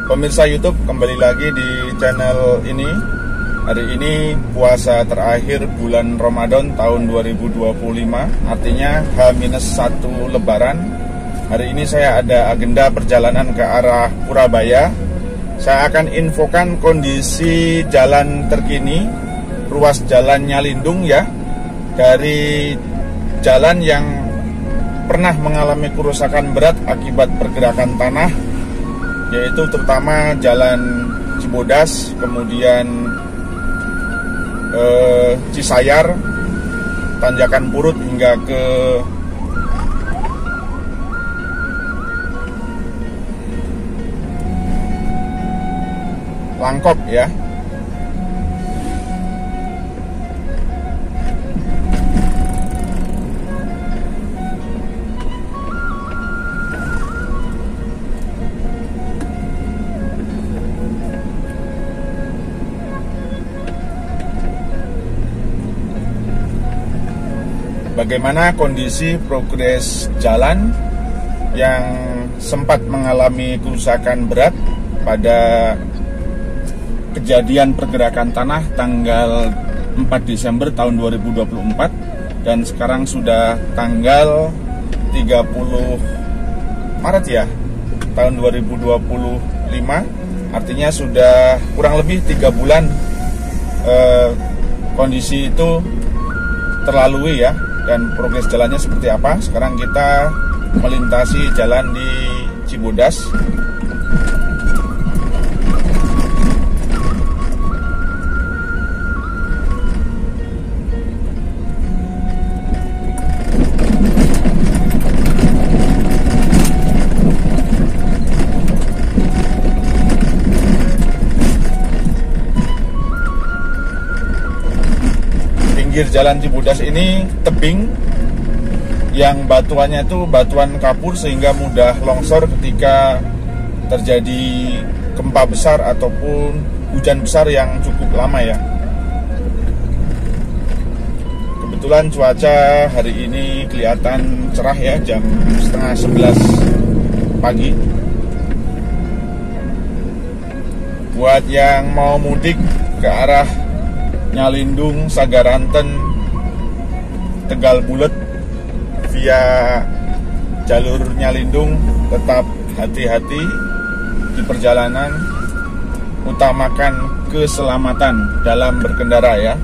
Pemirsa YouTube, kembali lagi di channel ini. Hari ini puasa terakhir bulan Ramadan tahun 2025, artinya H-1 Lebaran. Hari ini saya ada agenda perjalanan ke arah Purabaya. Saya akan infokan kondisi jalan terkini, ruas jalan Nyalindung ya, dari jalan yang pernah mengalami kerusakan berat akibat pergerakan tanah, yaitu terutama jalan Cibodas, kemudian Cisayar, Tanjakan Purut hingga ke Langkop ya. Bagaimana kondisi progres jalan yang sempat mengalami kerusakan berat pada kejadian pergerakan tanah tanggal 4 Desember tahun 2024 dan sekarang sudah tanggal 30 Maret ya tahun 2025, artinya sudah kurang lebih 3 bulan kondisi itu terlalui ya. Dan progres jalannya seperti apa? Sekarang kita melintasi jalan di Cibodas. Pinggir jalan Cibodas ini tebing yang batuannya itu batuan kapur sehingga mudah longsor ketika terjadi gempa besar ataupun hujan besar yang cukup lama ya. Kebetulan cuaca hari ini kelihatan cerah ya, jam setengah 11 pagi. Buat yang mau mudik ke arah Nyalindung, Sagaranten, Tegal Bulet via jalur Nyalindung, tetap hati-hati di perjalanan, utamakan keselamatan dalam berkendara ya.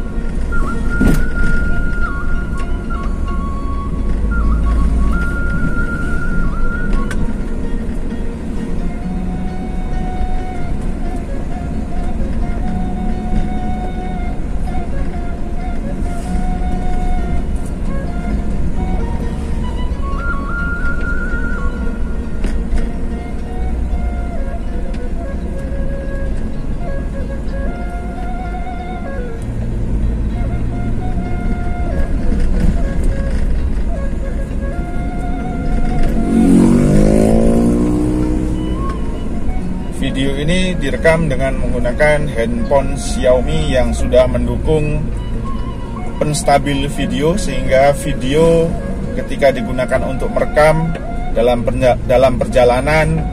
Video ini direkam dengan menggunakan handphone Xiaomi yang sudah mendukung penstabil video, sehingga video ketika digunakan untuk merekam dalam perjalanan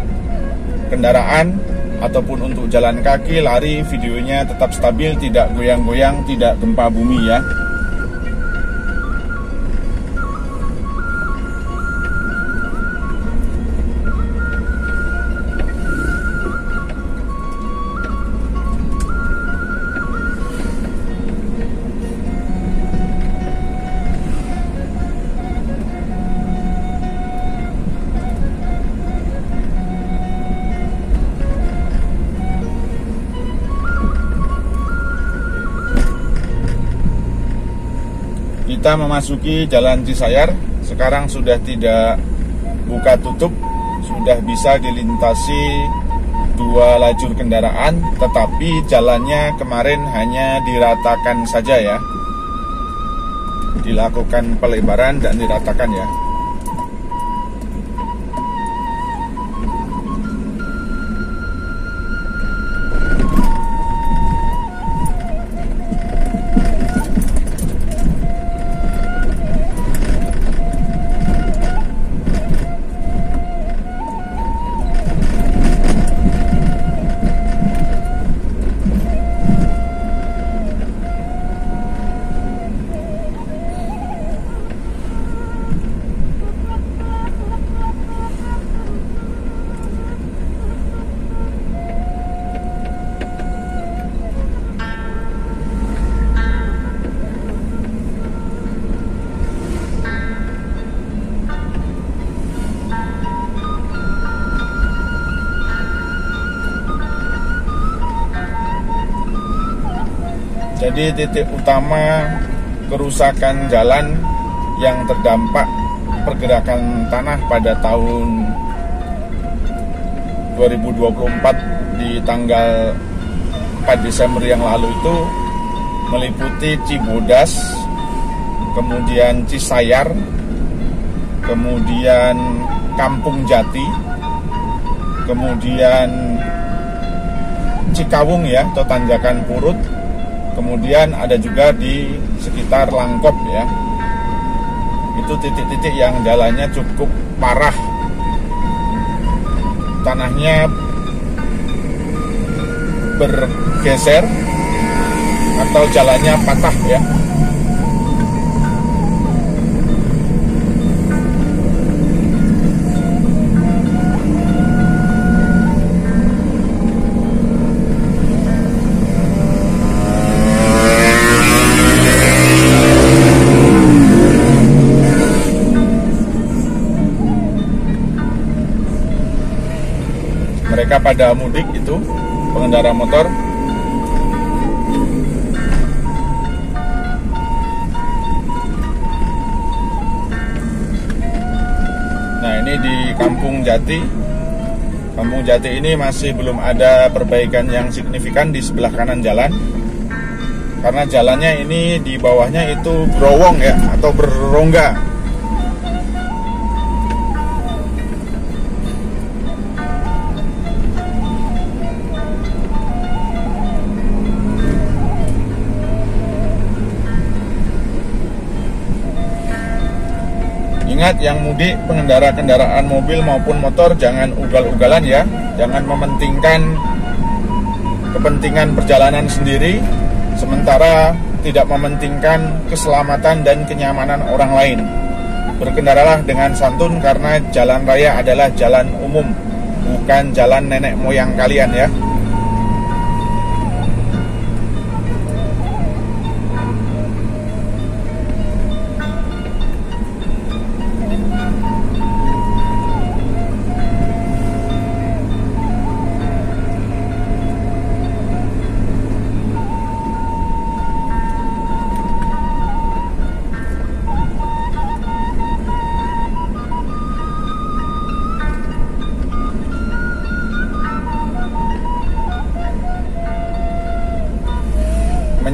kendaraan ataupun untuk jalan kaki, lari, videonya tetap stabil, tidak goyang-goyang, tidak gempa bumi ya. Kita memasuki jalan Cisayar, sekarang sudah tidak buka tutup, sudah bisa dilintasi 2 lajur kendaraan, tetapi jalannya kemarin hanya diratakan saja ya, dilakukan pelebaran dan diratakan ya. Jadi titik utama kerusakan jalan yang terdampak pergerakan tanah pada tahun 2024 di tanggal 4 Desember yang lalu itu meliputi Cibodas, kemudian Cisayar, kemudian Kampung Jati, kemudian Cikawung ya atau Tanjakan Purut, kemudian ada juga di sekitar Langkop ya. Itu titik-titik yang jalannya cukup parah, tanahnya bergeser atau jalannya patah ya. Mereka pada mudik itu, pengendara motor. Nah, ini di Kampung Jati. Kampung Jati ini masih belum ada perbaikan yang signifikan di sebelah kanan jalan. Karena jalannya ini di bawahnya itu growong ya, atau berrongga. Ingat yang mudik, pengendara kendaraan mobil maupun motor jangan ugal-ugalan ya. Jangan mementingkan kepentingan perjalanan sendiri, sementara tidak mementingkan keselamatan dan kenyamanan orang lain. Berkendaralah dengan santun karena jalan raya adalah jalan umum, bukan jalan nenek moyang kalian ya.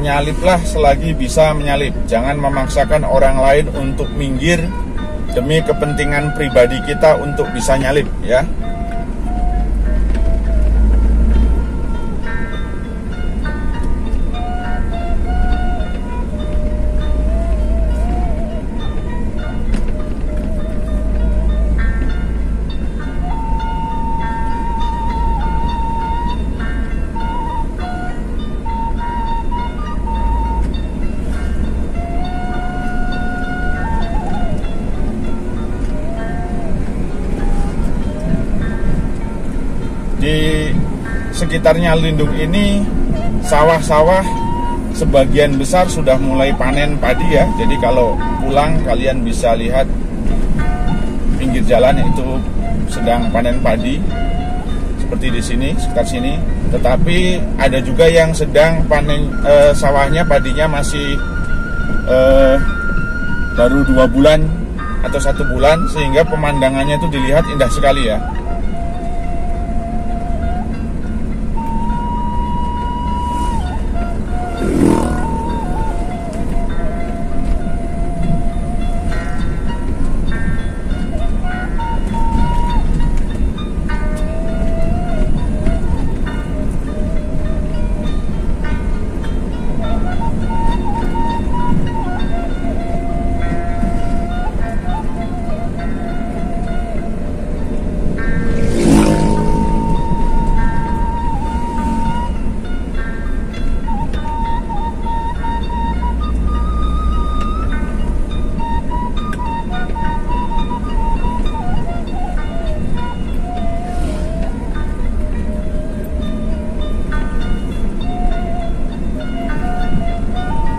Menyaliplah selagi bisa menyalip. Jangan memaksakan orang lain untuk minggir demi kepentingan pribadi kita untuk bisa nyalip ya. Di sekitarnya Lindung ini sawah-sawah sebagian besar sudah mulai panen padi ya. Jadi kalau pulang kalian bisa lihat pinggir jalan itu sedang panen padi seperti di sini, sekitar sini. Tetapi ada juga yang sedang panen sawahnya, padinya masih baru 2 bulan atau 1 bulan, sehingga pemandangannya itu dilihat indah sekali ya.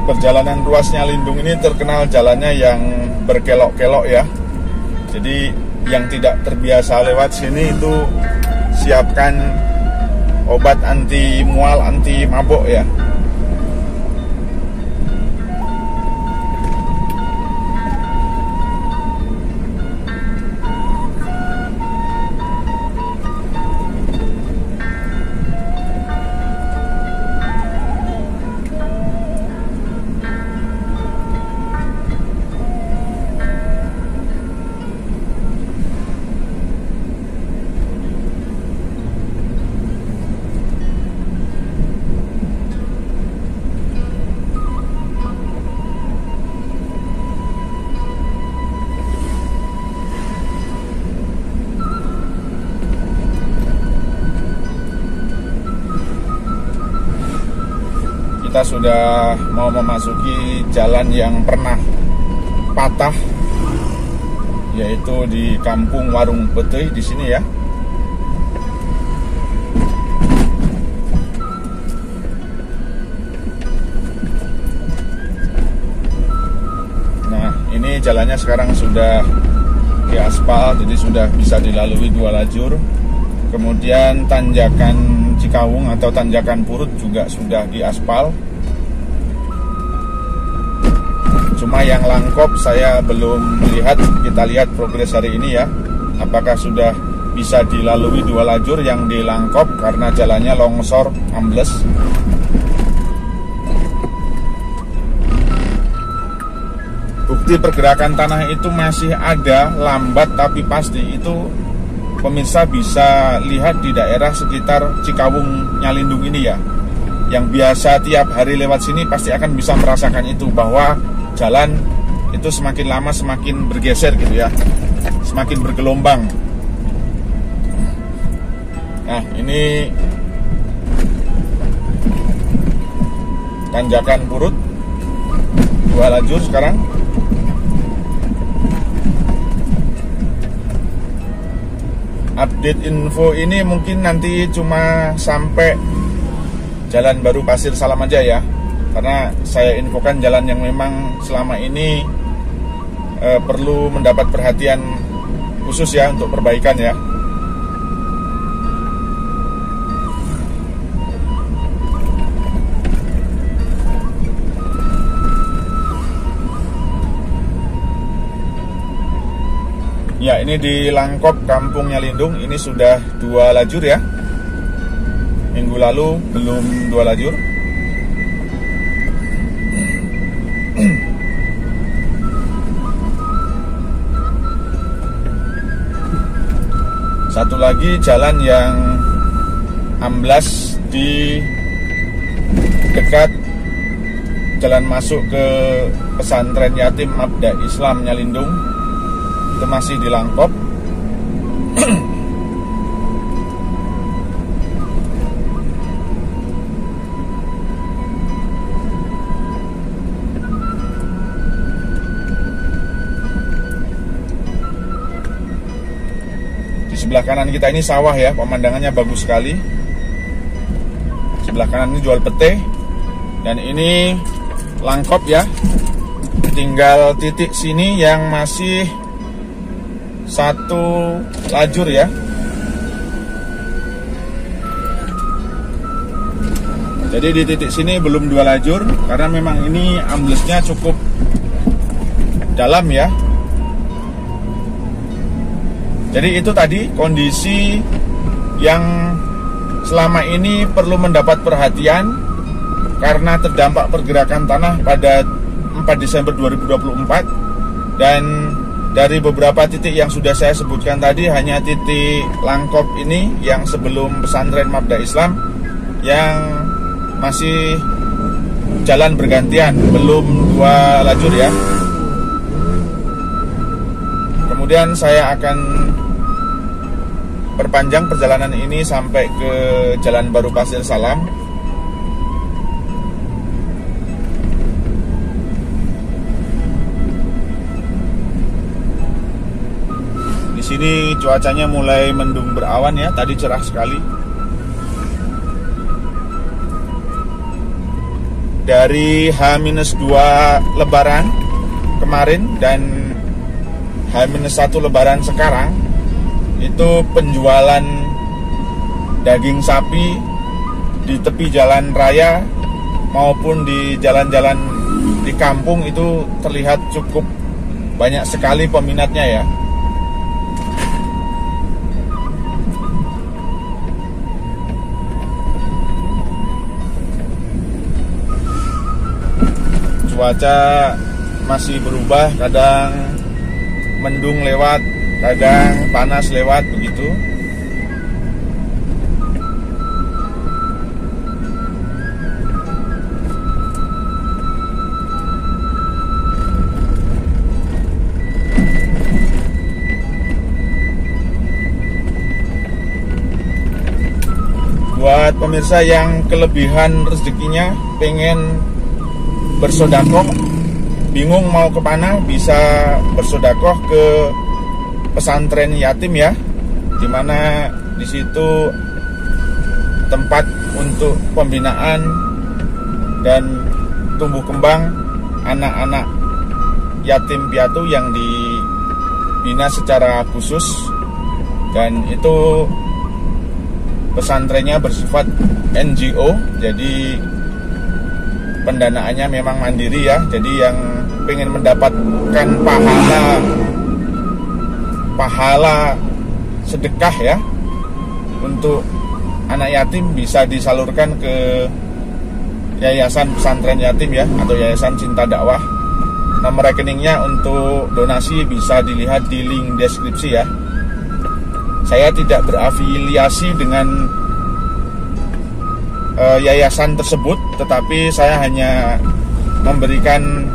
Perjalanan ruasnya Lindung ini terkenal jalannya yang berkelok-kelok ya. Jadi yang tidak terbiasa lewat sini itu siapkan obat anti mual, anti mabok ya. kita sudah mau memasuki jalan yang pernah patah, yaitu di Kampung Warung Beteuy di sini ya. Nah, ini jalannya sekarang sudah diaspal, jadi sudah bisa dilalui 2 lajur. Kemudian tanjakan Cikawung atau tanjakan Purut juga sudah diaspal. Cuma yang Langkop saya belum melihat. Kita lihat progres hari ini ya, apakah sudah bisa dilalui 2 lajur yang di Langkop karena jalannya longsor ambles. Bukti pergerakan tanah itu masih ada, lambat tapi pasti. Itu pemirsa bisa lihat di daerah sekitar Cikawung Nyalindung ini ya, yang biasa tiap hari lewat sini pasti akan bisa merasakan itu, bahwa jalan itu semakin lama semakin bergeser gitu ya, semakin bergelombang. Nah, ini tanjakan Purut 2 lajur sekarang. Update info ini mungkin nanti cuma sampai Jalan Baru Pasir Salam aja ya, karena saya infokan jalan yang memang selama ini perlu mendapat perhatian khusus ya untuk perbaikan ya. Ya, ini di Langkop Kampung Nyalindung ini sudah 2 lajur ya. Minggu lalu belum 2 lajur. Satu lagi jalan yang amblas di dekat jalan masuk ke pesantren yatim Mabda Islam Nyalindung, itu masih di Langkop. Di sebelah kanan kita ini sawah ya, pemandangannya bagus sekali. Sebelah kanan ini jual pete, dan ini Langkop ya. Tinggal titik sini yang masih 1 lajur ya. Jadi di titik sini belum 2 lajur karena memang ini amblesnya cukup dalam ya. Jadi itu tadi kondisi yang selama ini perlu mendapat perhatian karena terdampak pergerakan tanah pada 4 Desember 2024, dan dari beberapa titik yang sudah saya sebutkan tadi, hanya titik Langkop ini yang sebelum pesantren Mabda Islam yang masih jalan bergantian, belum 2 lajur ya. Kemudian saya akan perpanjang perjalanan ini sampai ke Jalan Baru Pasir Salam. Sini cuacanya mulai mendung berawan ya, tadi cerah sekali. Dari H-2 Lebaran kemarin dan H-1 Lebaran sekarang, itu penjualan daging sapi di tepi jalan raya maupun di jalan-jalan di kampung itu terlihat cukup banyak sekali peminatnya ya. Cuaca masih berubah, kadang mendung lewat, kadang panas lewat begitu. Buat pemirsa yang kelebihan rezekinya, pengen bersodakoh, bingung mau kemana, bisa bersodakoh ke pesantren yatim ya, dimana di situ tempat untuk pembinaan dan tumbuh kembang anak-anak yatim piatu yang dibina secara khusus, dan itu pesantrennya bersifat NGO, jadi pendanaannya memang mandiri ya. Jadi yang pengen mendapatkan pahala sedekah ya untuk anak yatim bisa disalurkan ke yayasan pesantren yatim ya, atau yayasan Cinta Dakwah. Nomor rekeningnya untuk donasi bisa dilihat di link deskripsi ya. Saya tidak berafiliasi dengan yayasan tersebut, tetapi saya hanya memberikan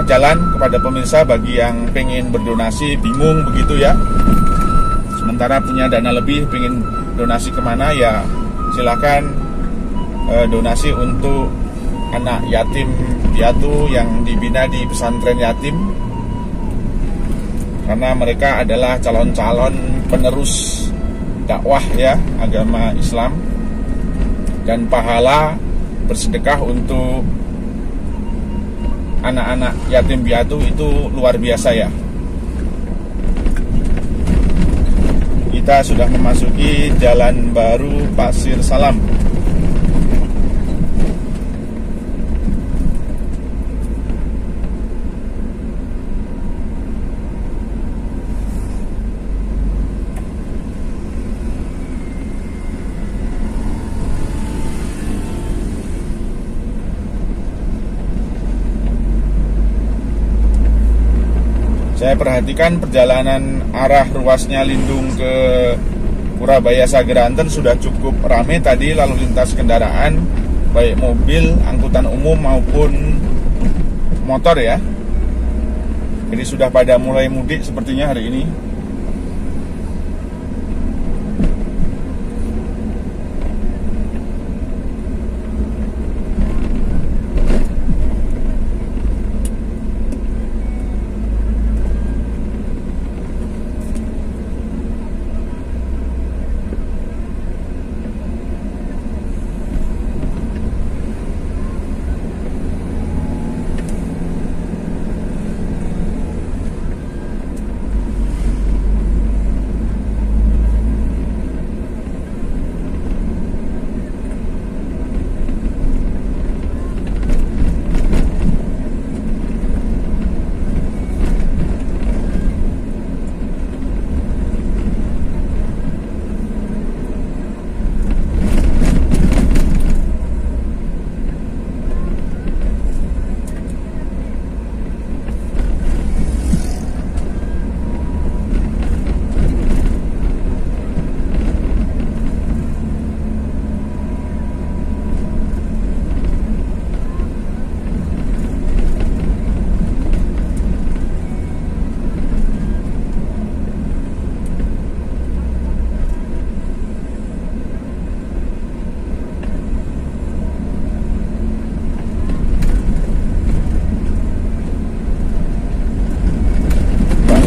jalan kepada pemirsa bagi yang pengen berdonasi, bingung begitu ya, sementara punya dana lebih, pengen donasi kemana ya, silakan donasi untuk anak yatim piatu yang dibina di pesantren yatim, karena mereka adalah calon-calon penerus dakwah ya agama Islam, dan pahala bersedekah untuk anak-anak yatim piatu itu luar biasa ya. Kita sudah memasuki Jalan Baru Pasir Salam. Saya perhatikan perjalanan arah ruasnya Lindung ke Purabaya Sageranten sudah cukup ramai tadi lalu lintas kendaraan, baik mobil, angkutan umum maupun motor ya. Jadi sudah pada mulai mudik sepertinya hari ini.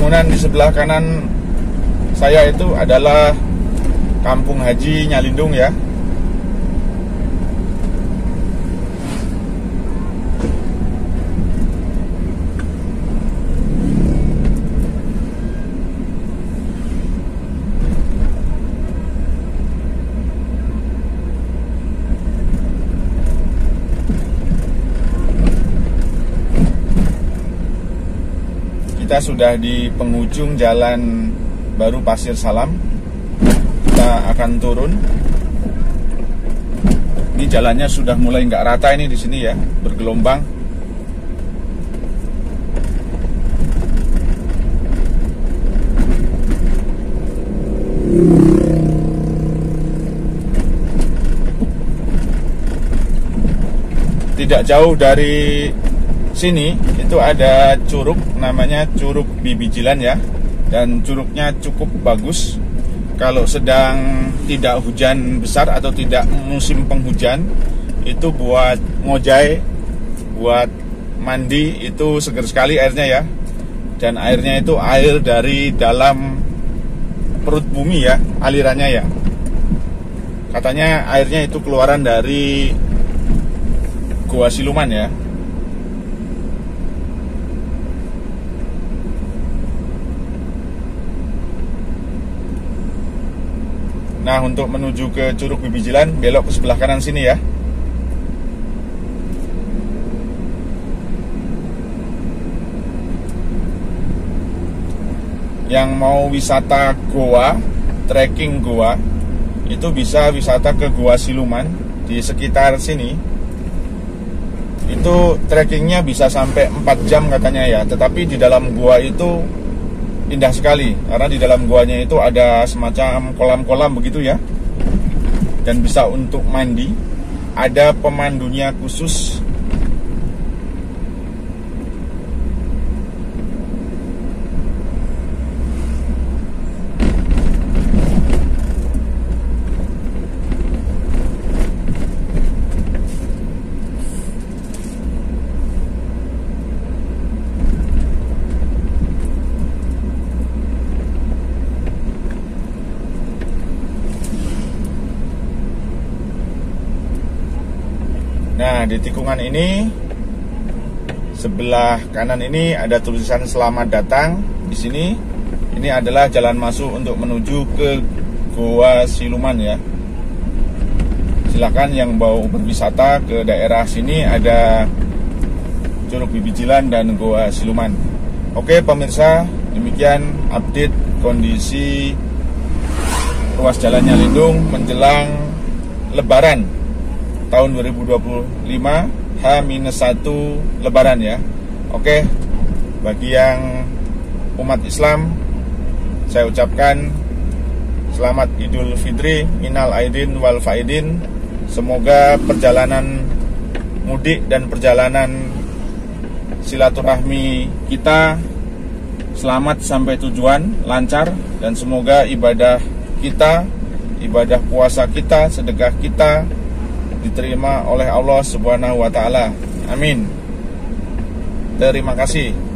Bangunan di sebelah kanan saya itu adalah Kampung Haji Nyalindung ya. Kita sudah di penghujung Jalan Baru Pasir Salam. Kita akan turun. Ini jalannya sudah mulai nggak rata ini di sini ya, bergelombang. Tidak jauh dari sini itu ada curug namanya Curug Bibijilan ya, dan curugnya cukup bagus. kalau sedang tidak hujan besar atau tidak musim penghujan, itu buat ngojai, buat mandi itu seger sekali airnya ya. Dan airnya itu air dari dalam perut bumi ya, alirannya ya. Katanya airnya itu keluaran dari Gua Siluman ya. Nah, untuk menuju ke Curug Bibijilan, belok ke sebelah kanan sini ya. Yang mau wisata goa, trekking goa, itu bisa wisata ke Gua Siluman di sekitar sini. Itu trekkingnya bisa sampai 4 jam katanya ya. Tetapi di dalam gua itu indah sekali, karena di dalam guanya itu ada semacam kolam-kolam begitu ya, dan bisa untuk mandi. Ada pemandunya khusus. Nah, di tikungan ini sebelah kanan ini ada tulisan selamat datang. Di sini ini adalah jalan masuk untuk menuju ke Gua Siluman ya. Silakan yang mau berwisata ke daerah sini, ada Curug Bibijilan dan Gua Siluman. Oke pemirsa, demikian update kondisi ruas jalannya Lindung menjelang Lebaran tahun 2025 H-1 Lebaran ya. Oke, bagi yang umat Islam, saya ucapkan selamat Idul Fitri, minal aidin wal faidin. Semoga perjalanan mudik dan perjalanan silaturahmi kita selamat sampai tujuan, lancar, dan semoga ibadah kita, ibadah puasa kita, sedekah kita diterima oleh Allah Subhanahu wa taala. Amin. Terima kasih.